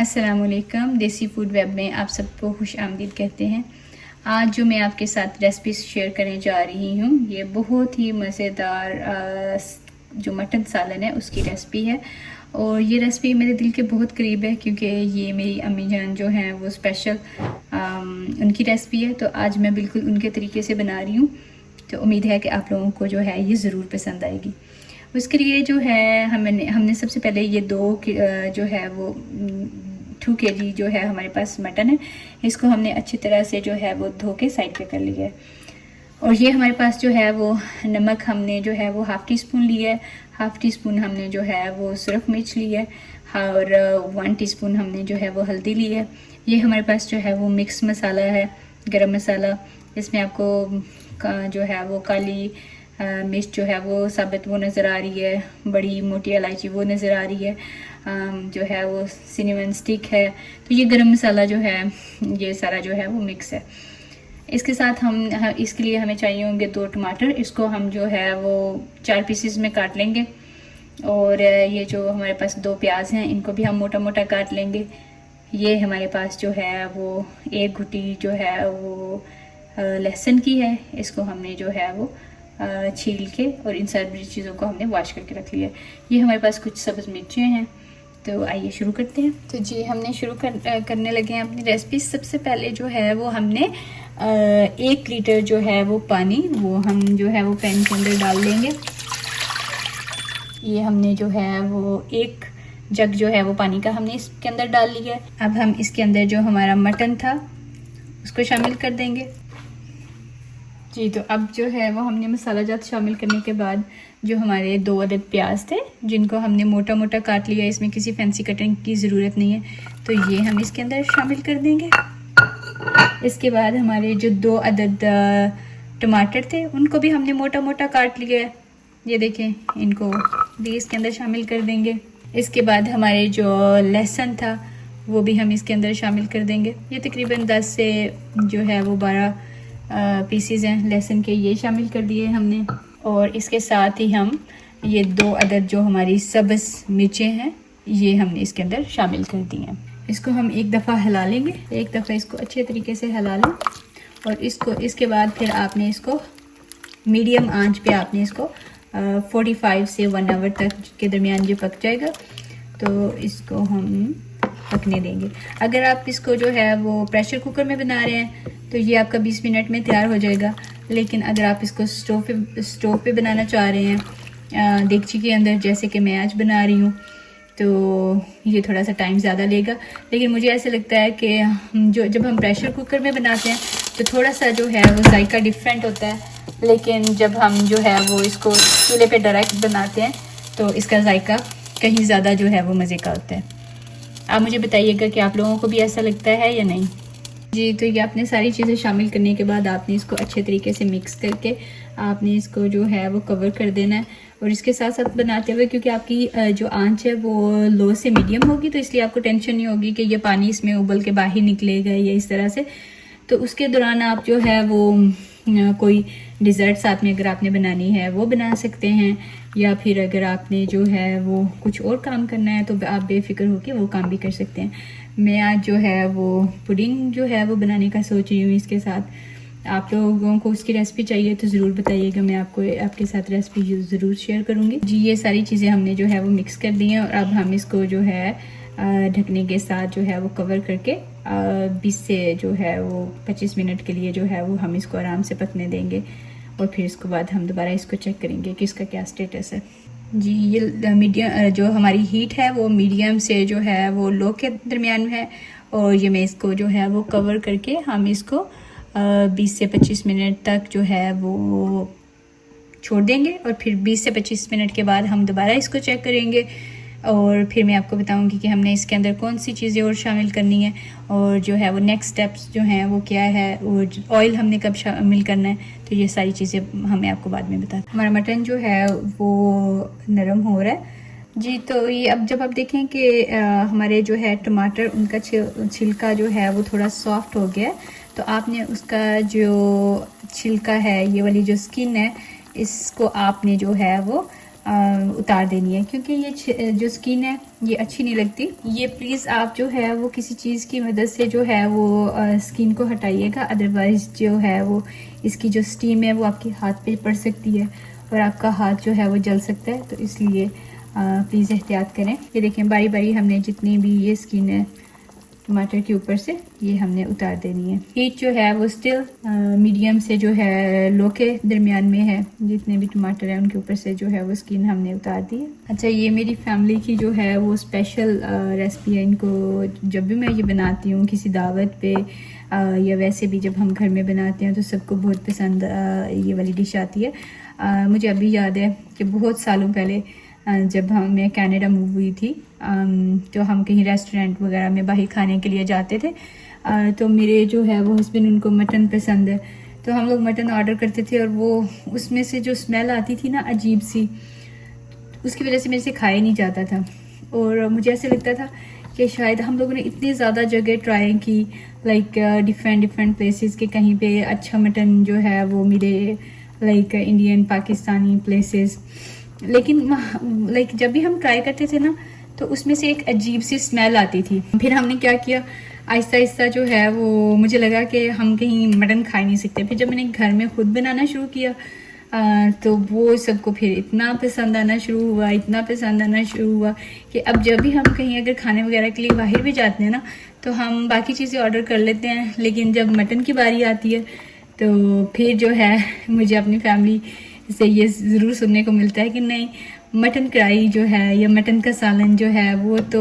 अस्सलामुअलैकुम। देसी food web में आप सबको खुश आमदीद कहते हैं। आज जो मैं आपके साथ रेसिपी शेयर करने जा रही हूँ, ये बहुत ही मज़ेदार जो मटन सालन है उसकी रेसिपी है। और ये रेसिपी मेरे दिल के बहुत करीब है क्योंकि ये मेरी अम्मी जान जो हैं वो स्पेशल उनकी रेसिपी है। तो आज मैं बिल्कुल उनके तरीके से बना रही हूँ। तो उम्मीद है कि आप लोगों को जो है ये ज़रूर पसंद आएगी। उसके लिए जो है हमने सबसे पहले ये जो है वो 2 kg जो है हमारे पास मटन है, इसको हमने अच्छी तरह से जो है वो धो के साइड पे कर लिया है। और ये हमारे पास जो है वो नमक हमने जो है वो हाफ़ टी स्पून लिया है। हाफ़ टी स्पून हमने जो है वो सुरख मिर्च ली है और 1 टीस्पून हमने जो है वो हल्दी ली है। ये हमारे पास जो है वो मिक्स मसाला है, गरम मसाला। इसमें आपको जो है वो काली मिर्च जो है वो साबित वो नज़र आ रही है, बड़ी मोटी इलायची वो नज़र आ रही है, जो है वो सिनेमन स्टिक है। तो ये गरम मसाला जो है ये सारा जो है वो मिक्स है। इसके साथ इसके लिए हमें चाहिए होंगे 2 टमाटर। इसको हम जो है वो 4 पीसेस में काट लेंगे। और ये जो हमारे पास 2 प्याज हैं, इनको भी हम मोटा मोटा काट लेंगे। ये हमारे पास जो है वो 1 घुटी जो है वो लहसुन की है, इसको हमने जो है वो छील के और इन सारी चीज़ों को हमने वॉश करके रख लिया। ये हमारे पास कुछ सब्ज़ मिर्चें हैं। तो आइए शुरू करते हैं। तो जी हमने शुरू करने लगे हैं अपनी रेसिपी। सबसे पहले जो है वो हमने 1 लीटर जो है वो पानी वो हम जो है वो पैन के अंदर डाल लेंगे। ये हमने जो है वो 1 जग जो है वो पानी का हमने इसके अंदर डाल लिया है। अब हम इसके अंदर जो हमारा मटन था उसको शामिल कर देंगे। जी तो अब जो है वो हमने मसाला जात शामिल करने के बाद जो हमारे 2 अदद प्याज थे जिनको हमने मोटा मोटा काट लिया, इसमें किसी फैंसी कटिंग की ज़रूरत नहीं है, तो ये हम इसके अंदर शामिल कर देंगे। इसके बाद हमारे जो 2 अदद टमाटर थे उनको भी हमने मोटा मोटा काट लिया है, ये देखें, इनको भी इसके अंदर शामिल कर देंगे। इसके बाद हमारे जो लहसुन था वो भी हम इसके अंदर शामिल कर देंगे। ये तकरीबन 10 से जो है वो 12 पीसीज हैं लहसुन के, ये शामिल कर दिए हमने। और इसके साथ ही हम ये 2 अदद जो हमारी सब्ज़ मिर्चें हैं ये हमने इसके अंदर शामिल कर दी हैं। इसको हम एक दफ़ा हिला लेंगे, एक दफ़ा इसको अच्छे तरीके से हिला लें। और इसके बाद फिर आपने इसको मीडियम आंच पे आपने इसको 45 से 1 आवर तक के दरमियान जो पक जाएगा तो इसको हम पकने देंगे। अगर आप इसको जो है वो प्रेशर कुकर में बना रहे हैं तो ये आपका 20 मिनट में तैयार हो जाएगा। लेकिन अगर आप इसको स्टोव पे बनाना चाह रहे हैं देगची के अंदर, जैसे कि मैं आज बना रही हूँ, तो ये थोड़ा सा टाइम ज़्यादा लेगा। लेकिन मुझे ऐसा लगता है कि जब हम प्रेशर कुकर में बनाते हैं तो थोड़ा सा जो है वो जायका डिफरेंट होता है, लेकिन जब हम जो है वो इसको चूल्हे पे डायरेक्ट बनाते हैं तो इसका जायका कहीं ज़्यादा जो है वो मज़े का होता है। आप मुझे बताइएगा कि आप लोगों को भी ऐसा लगता है या नहीं। जी तो ये आपने सारी चीज़ें शामिल करने के बाद आपने इसको अच्छे तरीके से मिक्स करके आपने इसको जो है वो कवर कर देना है। और इसके साथ साथ बनाते हुए, क्योंकि आपकी जो आंच है वो लो से मीडियम होगी, तो इसलिए आपको टेंशन नहीं होगी कि ये पानी इसमें उबल के बाहर निकलेगा या इस तरह से। तो उसके दौरान आप जो है वो कोई डिज़र्ट साथ में अगर आपने बनानी है वो बना सकते हैं, या फिर अगर आपने जो है वो कुछ और काम करना है तो आप बेफिक्र होकर वो काम भी कर सकते हैं। मैं आज जो है वो पुडिंग जो है वो बनाने का सोच रही हूँ इसके साथ। आप लोगों को उसकी रेसिपी चाहिए तो ज़रूर बताइएगा, मैं आपके साथ रेसिपी ज़रूर शेयर करूँगी। जी ये सारी चीज़ें हमने जो है वो मिक्स कर दी हैं और अब हम इसको जो है ढकने के साथ जो है वो कवर करके 20 से जो है वो 25 मिनट के लिए जो है वो हम इसको आराम से पकने देंगे। और फिर इसके बाद हम दोबारा इसको चेक करेंगे कि इसका क्या स्टेटस है। जी ये मीडियम जो हमारी हीट है वो मीडियम से जो है वो लो के दरमियान है। और ये मैं इसको जो है वो कवर करके हम इसको 20 से 25 मिनट तक जो है वो छोड़ देंगे। और फिर 20 से 25 मिनट के बाद हम दोबारा इसको चेक करेंगे और फिर मैं आपको बताऊंगी कि हमने इसके अंदर कौन सी चीज़ें और शामिल करनी है और जो है वो नेक्स्ट स्टेप्स जो हैं वो क्या है, और ऑयल हमने कब शामिल करना है। तो ये सारी चीज़ें हमें आपको बाद में बताते। हमारा मटन जो है वो नरम हो रहा है। जी तो ये अब जब आप देखें कि हमारे जो है टमाटर उनका छिलका जो है वो थोड़ा सॉफ्ट हो गया है, तो आपने उसका जो छिलका है, ये वाली जो स्किन है, इसको आपने जो है वो उतार देनी है, क्योंकि ये जो स्किन है ये अच्छी नहीं लगती। ये प्लीज़ आप जो है वो किसी चीज़ की मदद से जो है वो स्किन को हटाइएगा, अदरवाइज़ जो है वो इसकी जो स्टीम है वो आपके हाथ पे पड़ सकती है और आपका हाथ जो है वो जल सकता है। तो इसलिए प्लीज़ एहतियात करें। ये देखें बारी बारी हमने जितनी भी ये स्किन है टमाटर के ऊपर से ये हमने उतार देनी है। हीट जो है वो स्टिल मीडियम से जो है लो के दरमियान में है। जितने भी टमाटर हैं उनके ऊपर से जो है वो स्किन हमने उतार दी है। अच्छा, ये मेरी फैमिली की जो है वो स्पेशल रेसिपी है। इनको जब भी मैं ये बनाती हूँ किसी दावत पे या वैसे भी जब हम घर में बनाते हैं तो सबको बहुत पसंद ये वाली डिश आती है। मुझे अभी याद है कि बहुत सालों पहले जब मैं कनाडा मूव हुई थी तो हम कहीं रेस्टोरेंट वगैरह में बाहर खाने के लिए जाते थे। तो मेरे जो है वो हस्बैंड, उनको मटन पसंद है, तो हम लोग मटन ऑर्डर करते थे और वो उसमें से जो स्मेल आती थी ना अजीब सी, उसकी वजह से मेरे से खाया नहीं जाता था। और मुझे ऐसे लगता था कि शायद हम लोगों ने इतनी ज़्यादा जगह ट्राई की, लाइक डिफरेंट प्लेसेस के कहीं पे अच्छा मटन जो है वो मिले, लाइक इंडियन पाकिस्तानी प्लेसेस, लेकिन लाइक जब भी हम ट्राई करते थे ना तो उसमें से एक अजीब सी स्मेल आती थी। फिर हमने क्या किया, आहिस्ता आहिस्ता जो है वो मुझे लगा कि हम कहीं मटन खा नहीं सकते। फिर जब मैंने घर में खुद बनाना शुरू किया तो वो सबको फिर इतना पसंद आना शुरू हुआ कि अब जब भी हम कहीं अगर खाने वगैरह के लिए बाहर भी जाते हैं ना तो हम बाकी चीज़ें ऑर्डर कर लेते हैं, लेकिन जब मटन की बारी आती है तो फिर जो है मुझे अपनी फैमिली से ये ज़रूर सुनने को मिलता है कि नहीं, मटन कढ़ाई जो है या मटन का सालन जो है वो तो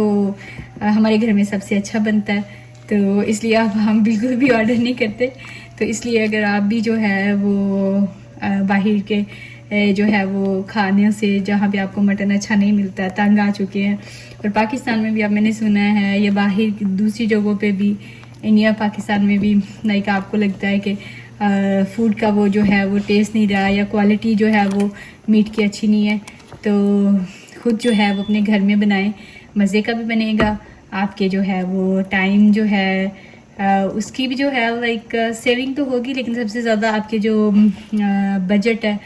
हमारे घर में सबसे अच्छा बनता है। तो इसलिए अब हम बिल्कुल भी ऑर्डर नहीं करते। तो इसलिए अगर आप भी जो है वो बाहर के जो है वो खाने से जहाँ भी आपको मटन अच्छा नहीं मिलता, तंग आ चुके हैं, और पाकिस्तान में भी अब मैंने सुना है या बाहर दूसरी जगहों पे भी, इंडिया पाकिस्तान में भी, लाइक आपको लगता है कि फूड का वो जो है वो टेस्ट नहीं रहा या क्वालिटी जो है वो मीट की अच्छी नहीं है, तो खुद जो है वो अपने घर में बनाएं, मज़े का भी बनेगा, आपके जो है वो टाइम जो है उसकी भी जो है लाइक सेविंग तो होगी, लेकिन सबसे ज़्यादा आपके जो बजट है,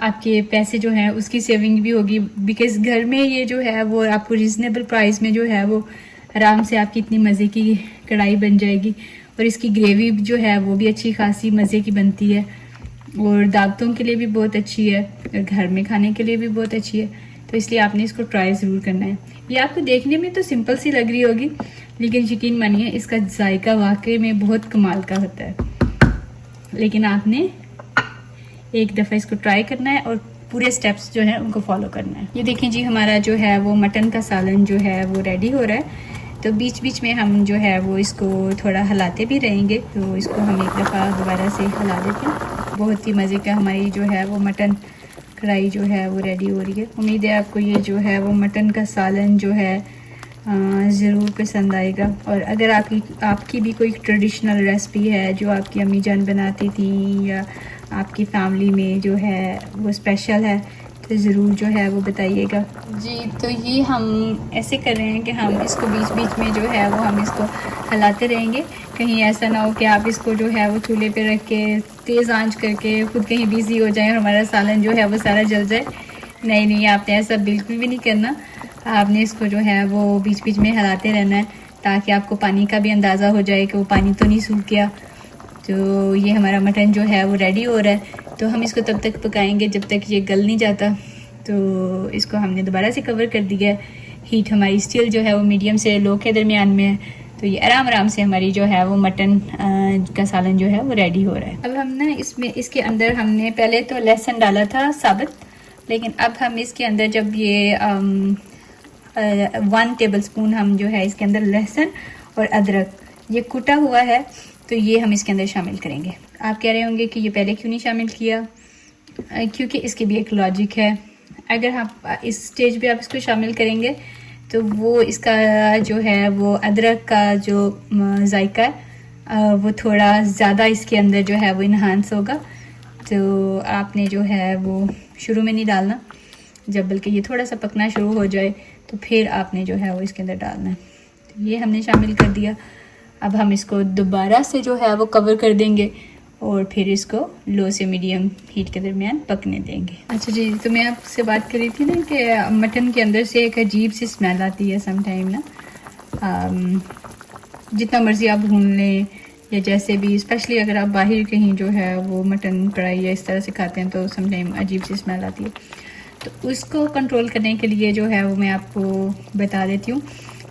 आपके पैसे जो हैं उसकी सेविंग भी होगी। बिकॉज़ घर में ये जो है वो आपको रिजनेबल प्राइस में जो है वो आराम से आपकी इतनी मज़े की कढ़ाई बन जाएगी, और इसकी ग्रेवी जो है वो भी अच्छी खासी मज़े की बनती है, और दावतों के लिए भी बहुत अच्छी है और घर में खाने के लिए भी बहुत अच्छी है। तो इसलिए आपने इसको ट्राई ज़रूर करना है। ये आपको देखने में तो सिंपल सी लग रही होगी, लेकिन यकीन मानिए इसका जायका वाकई में बहुत कमाल का होता है। लेकिन आपने एक दफ़ा इसको ट्राई करना है और पूरे स्टेप्स जो है उनको फॉलो करना है। ये देखें जी, हमारा जो है वो मटन का सालन जो है वो रेडी हो रहा है। तो बीच बीच में हम जो है वो इसको थोड़ा हिलाते भी रहेंगे, तो इसको हम एक दफ़ा दोबारा से हिला देते हैं। बहुत ही मज़े का हमारी जो है वो मटन कढ़ाई जो है वो रेडी हो रही है। उम्मीद है आपको ये जो है वो मटन का सालन जो है ज़रूर पसंद आएगा। और अगर आपकी भी कोई ट्रेडिशनल रेसिपी है जो आपकी अम्मी जान बनाती थी या आपकी फैमिली में जो है वो स्पेशल है, तो ज़रूर जो है वो बताइएगा जी। तो ये हम ऐसे कर रहे हैं कि हम इसको बीच बीच में जो है वो हम इसको हिलाते रहेंगे, कहीं ऐसा ना हो कि आप इसको जो है वो चूल्हे पे रख के तेज़ आंच करके खुद कहीं बिज़ी हो जाए और हमारा सालन जो है वो सारा जल जाए। नहीं, आपने ऐसा बिल्कुल भी नहीं करना। आपने इसको जो है वो बीच बीच में हिलाते रहना है, ताकि आपको पानी का भी अंदाज़ा हो जाए कि वो पानी तो नहीं सूख गया। तो ये हमारा मटन जो है वो रेडी हो रहा है, तो हम इसको तब तक पकाएंगे जब तक ये गल नहीं जाता। तो इसको हमने दोबारा से कवर कर दिया है। हीट हमारी स्टिल जो है वो मीडियम से लो के दरमियान में है, तो ये आराम से हमारी जो है वो मटन का सालन जो है वो रेडी हो रहा है। अब हम ना इसके अंदर हमने पहले तो लहसुन डाला था साबुत, लेकिन अब हम इसके अंदर जब ये 1 टेबलस्पून हम जो है इसके अंदर लहसुन और अदरक ये कुटा हुआ है, तो ये हम इसके अंदर शामिल करेंगे। आप कह रहे होंगे कि ये पहले क्यों नहीं शामिल किया, क्योंकि इसके भी एक लॉजिक है। अगर आप इस स्टेज पे आप इसको शामिल करेंगे तो वो इसका जो है वो अदरक का जो जायका है वो थोड़ा ज़्यादा इसके अंदर जो है वो इन्हांस होगा। तो आपने जो है वो शुरू में नहीं डालना, जब बल्कि ये थोड़ा सा पकना शुरू हो जाए तो फिर आपने जो है वो इसके अंदर डालना है। तो ये हमने शामिल कर दिया। अब हम इसको दोबारा से जो है वो कवर कर देंगे और फिर इसको लो से मीडियम हीट के दरमियान पकने देंगे। अच्छा जी, तो मैं आपसे बात कर रही थी ना कि मटन के अंदर से एक अजीब सी स्मेल आती है सम टाइम ना। जितना मर्ज़ी आप भून लें या जैसे भी, स्पेशली अगर आप बाहर कहीं जो है वो मटन कढ़ाई या इस तरह से खाते हैं तो सम टाइम अजीब सी स्मेल आती है। तो उसको कंट्रोल करने के लिए जो है वो मैं आपको बता देती हूँ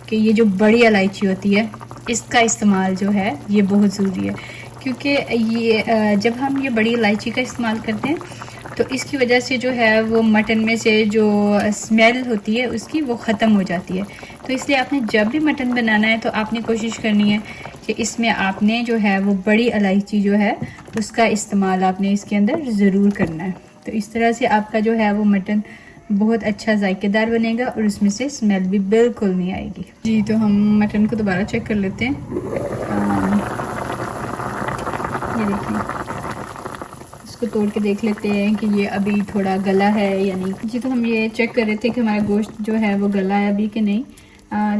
कि ये जो बड़ी इलायची होती है इसका इस्तेमाल जो है ये बहुत ज़रूरी है, क्योंकि ये जब हम ये बड़ी इलायची का इस्तेमाल करते हैं तो इसकी वजह से जो है वो मटन में से जो स्मेल होती है उसकी वो ख़त्म हो जाती है। तो इसलिए आपने जब भी मटन बनाना है तो आपने कोशिश करनी है कि इसमें आपने जो है वो बड़ी इलायची जो है उसका इस्तेमाल आपने इसके अंदर ज़रूर करना है। तो इस तरह से आपका जो है वो मटन बहुत अच्छा जायकेदार बनेगा और उसमें से स्मेल भी बिल्कुल नहीं आएगी। जी, तो हम मटन को दोबारा चेक कर लेते हैं। ये देखिए, इसको तोड़ के देख लेते हैं कि ये अभी थोड़ा गला है या नहीं। जी, तो हम ये चेक कर रहे थे कि हमारा गोश्त जो है वो गला है अभी कि नहीं,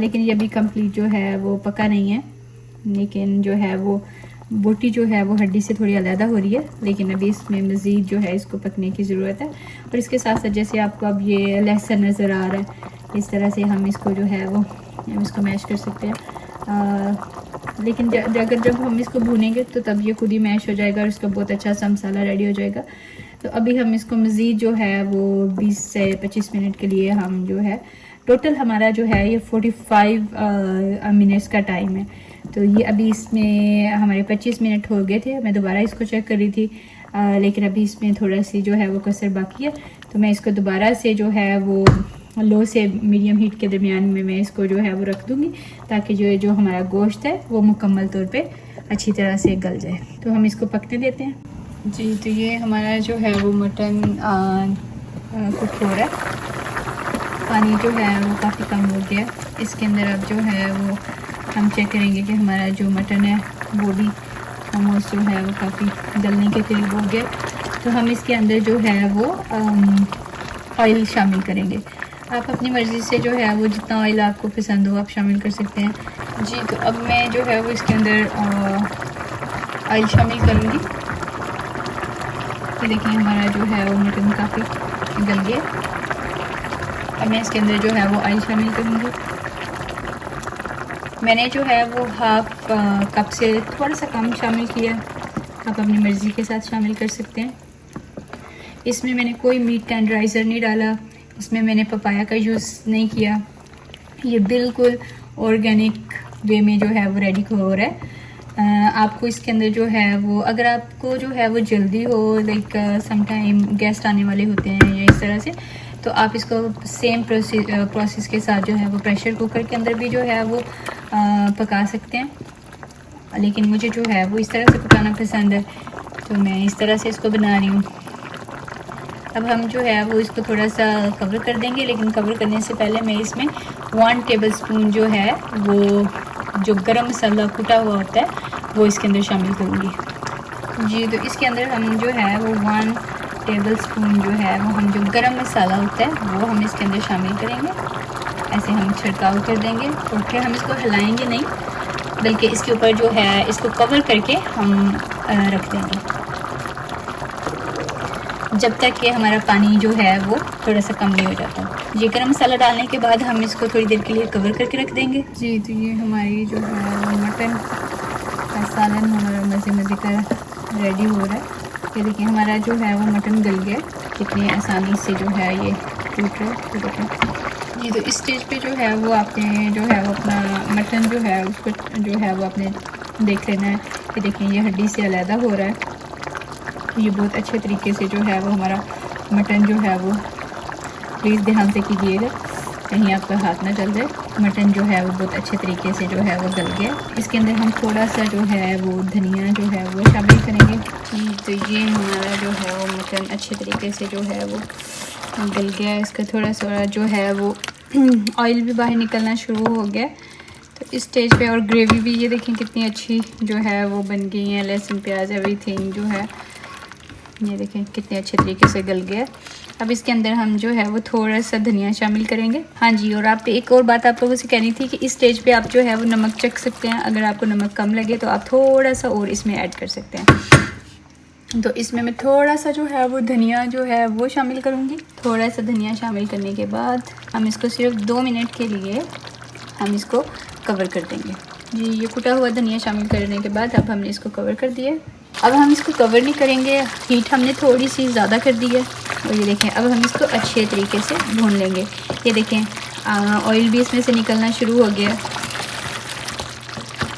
लेकिन ये अभी कंप्लीट जो है वो पका नहीं है, लेकिन जो है वो बोटी जो है वो हड्डी से थोड़ी अलग हो रही है, लेकिन अभी इसमें मज़ीद जो है इसको पकने की ज़रूरत है। और इसके साथ साथ जैसे आपको अब ये लहसुन नज़र आ रहा है, इस तरह से हम इसको जो है वो हम इसको मैश कर सकते हैं। लेकिन अगर जब हम इसको भूनेंगे तो तब ये खुद ही मैश हो जाएगा और इसका बहुत अच्छा सा मसाला रेडी हो जाएगा। तो अभी हम इसको मज़ीद जो है वो 20 से 25 मिनट के लिए हम जो है, टोटल हमारा जो है ये 45 मिनट्स का टाइम है। तो ये अभी इसमें हमारे 25 मिनट हो गए थे। मैं दोबारा इसको चेक कर रही थी, लेकिन अभी इसमें थोड़ा सी जो है वो कसर बाकी है। तो मैं इसको दोबारा से जो है वो लो से मीडियम हीट के दरमियान में मैं इसको जो है वो रख दूँगी, ताकि जो हमारा गोश्त है वो मुकम्मल तौर पे अच्छी तरह से गल जाए। तो हम इसको पकने देते हैं। जी, तो ये हमारा जो है वो मटन कुक हो रहा है। पानी जो है वो काफ़ी कम हो गया। इसके अंदर अब जो है वो हम चेक करेंगे कि हमारा जो मटन है वो भी ऑलमोस्ट जो है वो काफ़ी गलने के करीब हो गया। तो हम इसके अंदर जो है वो ऑयल शामिल करेंगे। आप अपनी मर्ज़ी से जो है वो जितना ऑयल आपको पसंद हो आप शामिल कर सकते हैं। जी, तो अब मैं जो है वो इसके अंदर ऑयल शामिल करूँगी। तो देखिए हमारा जो है वो मटन काफ़ी गल गया। अब मैं इसके अंदर जो है वो ऑयल शामिल करूँगी। मैंने जो है वो हाफ कप से थोड़ा सा कम शामिल किया, आप अपनी मर्ज़ी के साथ शामिल कर सकते हैं। इसमें मैंने कोई मीट टेंडराइज़र नहीं डाला, इसमें मैंने पपाया का यूज़ नहीं किया। ये बिल्कुल ऑर्गेनिक वे में जो है वो रेडी हो रहा है। आपको इसके अंदर जो है वो, अगर आपको जो है वो जल्दी हो, लाइक सम टाइम गेस्ट आने वाले होते हैं या इस तरह से, तो आप इसको सेम प्रोसेस के साथ जो है वो प्रेशर कुकर के अंदर भी जो है वो पका सकते हैं। लेकिन मुझे जो है वो इस तरह से पकाना पसंद है, तो मैं इस तरह से इसको बना रही हूँ। अब हम जो है वो इसको थोड़ा सा कवर कर देंगे, लेकिन कवर करने से पहले मैं इसमें 1 टेबलस्पून जो है वो जो गरम मसाला कुटा हुआ होता है वो इसके अंदर शामिल करूँगी। जी, तो इसके अंदर हम जो है वो 1 टेबलस्पून जो है वो हम जो गरम मसाला होता है वो हम इसके अंदर शामिल करेंगे। ऐसे हम छिड़काव कर देंगे और फिर हम इसको हिलाएंगे नहीं, बल्कि इसके ऊपर जो है इसको कवर करके हम रख देंगे जब तक कि हमारा पानी जो है वो थोड़ा सा कम नहीं हो जाता। ये गरम मसाला डालने के बाद हम इसको थोड़ी देर के लिए कवर करके रख देंगे। जी, तो ये हमारी जो है मटन का सालन हमारा मज़े मज़े का रेडी हो रहा है। ये देखिए हमारा जो है वो मटन गल गया, कितनी आसानी से जो है ये टूट रहा है। तो देखिए जी, तो इस स्टेज पे जो है वो आपने जो है वो अपना मटन जो है उसको जो है वो आपने देख लेना है कि देखिए ये हड्डी से अलहदा हो रहा है। ये बहुत अच्छे तरीके से जो है वो हमारा मटन जो है वो, प्लीज़ ध्यान से कीजिएगा कहीं आपका हाथ ना जल जाए। मटन जो है वो बहुत अच्छे तरीके से जो है वो गल गया। इसके अंदर हम थोड़ा सा जो है वो धनिया जो है वो शामिल करेंगे। तो ये हमारा जो है वो मटन अच्छे तरीके से जो है वो गल गया। इसका थोड़ा सा जो है वो ऑयल भी बाहर निकलना शुरू हो गया। तो इस स्टेज पे, और ग्रेवी भी ये देखें कितनी अच्छी जो है वो बन गई है। लहसुन प्याज एवरीथिंग जो है ये देखें कितने अच्छे तरीके से गल गया। अब इसके अंदर हम जो है वो थोड़ा सा धनिया शामिल करेंगे। हाँ जी, और आप एक और बात आप लोगों से कहनी थी कि इस स्टेज पे आप जो है वो नमक चख सकते हैं। अगर आपको नमक कम लगे तो आप थोड़ा सा और इसमें ऐड कर सकते हैं। तो इसमें मैं थोड़ा सा जो है वो धनिया जो है वो शामिल करूँगी। थोड़ा सा धनिया शामिल करने के बाद हम इसको सिर्फ 2 मिनट के लिए हम इसको कवर कर देंगे। जी, ये कुटा हुआ धनिया शामिल करने के बाद अब हमने इसको कवर कर दिया। अब हम इसको कवर नहीं करेंगे, हीट हमने थोड़ी सी ज़्यादा कर दी है। और ये देखें, अब हम इसको अच्छे तरीके से भून लेंगे। ये देखें, ऑयल भी इसमें से निकलना शुरू हो गया।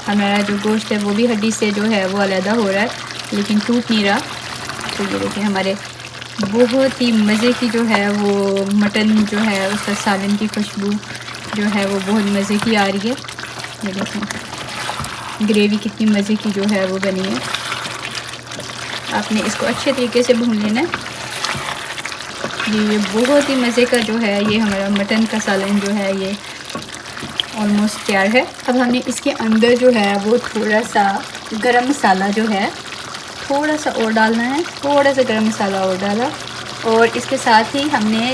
हमारा जो गोश्त है वो भी हड्डी से जो है वो अलहदा हो रहा है, लेकिन टूट नहीं रहा। तो ये देखिए, हमारे बहुत ही मज़े की जो है वो मटन जो है उसका सालन की खुशबू जो है वो बहुत मज़े की आ रही है। ये देखें, ग्रेवी कितनी मज़े की जो है वो बनी है। आपने इसको अच्छे तरीके से भून लेना है। ये बहुत ही मज़े का जो है ये हमारा मटन का सालन जो है ये ऑलमोस्ट तैयार है। अब हमने इसके अंदर जो है वो थोड़ा सा गरम मसाला जो है थोड़ा सा और डालना है। थोड़ा सा गरम मसाला और डाला, और इसके साथ ही हमने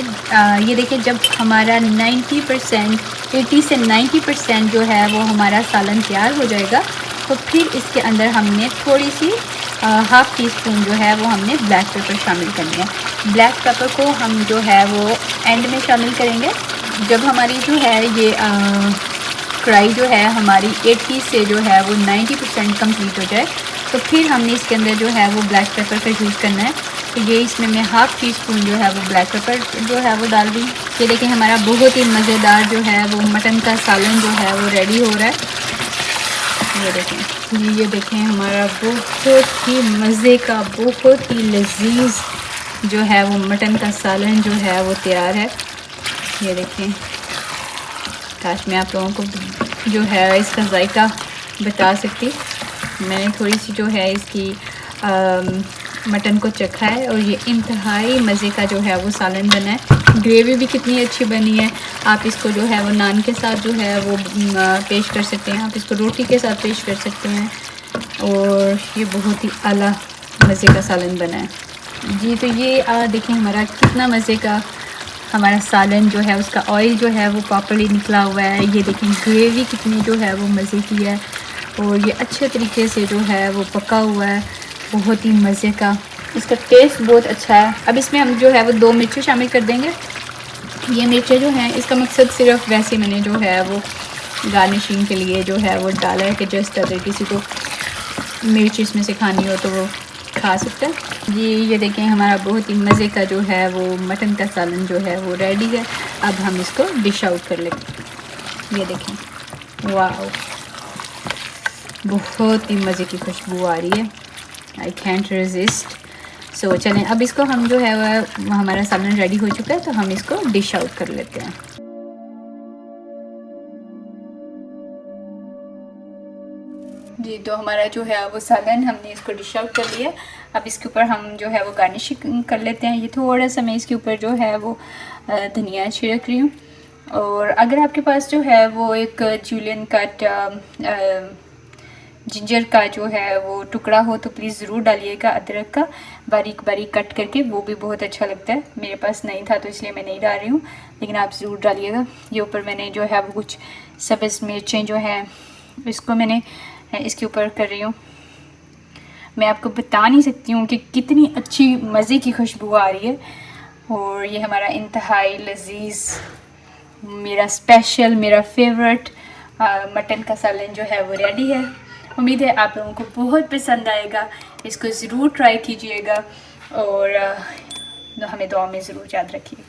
ये देखिए, जब हमारा 90% 80 से 90% जो है वो हमारा सालन तैयार हो जाएगा, तो फिर इसके अंदर हमने थोड़ी सी हाफ़ टी स्पून जो है वो हमने ब्लैक पेपर शामिल करनी है। ब्लैक पेपर को हम जो है वो एंड में शामिल करेंगे, जब हमारी जो है ये कढ़ाई जो है हमारी 80 से जो है वो 90% कम्प्लीट हो जाए, तो फिर हमने इसके अंदर जो है वो ब्लैक पेपर का यूज़ करना है। तो ये इसमें मैं हाफ़ टी स्पून जो है वो ब्लैक पेपर जो है वो डाल दी। ये देखिए, हमारा बहुत ही मज़ेदार जो है वो मटन का सालन जो है वो रेडी हो रहा है। ये देखें, हमारा बहुत ही मज़े का, बहुत ही लजीज जो है वो मटन का सालन जो है वो तैयार है। ये देखें, काश मैं आप लोगों को जो है इसका जायका बता सकती। मैंने थोड़ी सी जो है इसकी मटन को चखा है, और ये इंतहाई मज़े का जो है वो सालन बना है। ग्रेवी भी कितनी अच्छी बनी है। आप इसको जो है वो नान के साथ जो है वो पेश कर सकते हैं, आप इसको रोटी के साथ पेश कर सकते हैं, और ये बहुत ही आला मज़े का सालन बना है। जी, तो ये देखें, हमारा कितना मज़े का हमारा सालन जो है उसका ऑयल जो है वो प्रॉपर्ली निकला हुआ है। ये देखें, ग्रेवी कितनी जो है वो मज़े की है, और ये अच्छे तरीके से जो है वो पका हुआ है, बहुत ही मज़े का। इसका टेस्ट बहुत अच्छा है। अब इसमें हम जो है वो 2 मिर्चें शामिल कर देंगे। ये मिर्चें जो हैं, इसका मकसद सिर्फ वैसे मैंने जो है वो गार्निशिंग के लिए जो है वो डाला है कि जस्ट अगर किसी को मिर्च इसमें से खानी हो तो वो खा सकते हैं। ये देखें, हमारा बहुत ही मज़े का जो है वो मटन का सालन जो है वो रेडी है। अब हम इसको डिश आउट कर लेंगे। ये देखें, वाह, बहुत ही मज़े की खुशबू आ रही है। I can't resist. सो चलें, अब इसको हम जो है वह हमारा सालन रेडी हो चुका है, तो हम इसको डिश आउट कर लेते हैं। जी, तो हमारा जो है वो सालन हमने इसको डिश आउट कर लिया। अब इसके ऊपर हम जो है वो गार्निशिंग कर लेते हैं। ये थोड़ा सा मैं इसके ऊपर जो है वो धनिया छिड़क रही हूँ। और अगर आपके पास जो है वो एक जूलियन कट जिंजर का जो है वो टुकड़ा हो तो प्लीज़ ज़रूर डालिएगा। अदरक का बारीक बारीक कट करके, वो भी बहुत अच्छा लगता है। मेरे पास नहीं था तो इसलिए मैं नहीं डाल रही हूँ, लेकिन आप ज़रूर डालिएगा। ये ऊपर मैंने जो है वो कुछ सब्ज़ मिर्चें जो हैं इसको मैंने इसके ऊपर कर रही हूँ। मैं आपको बता नहीं सकती हूँ कि कितनी अच्छी मज़े की खुशबू आ रही है। और ये हमारा इंतहाई लजीज, मेरा स्पेशल, मेरा फेवरेट मटन का सालन जो है वो रेडी है। उम्मीद है आप लोगों को बहुत पसंद आएगा। इसको ज़रूर ट्राई कीजिएगा, और हमें दुआ में ज़रूर याद रखिए।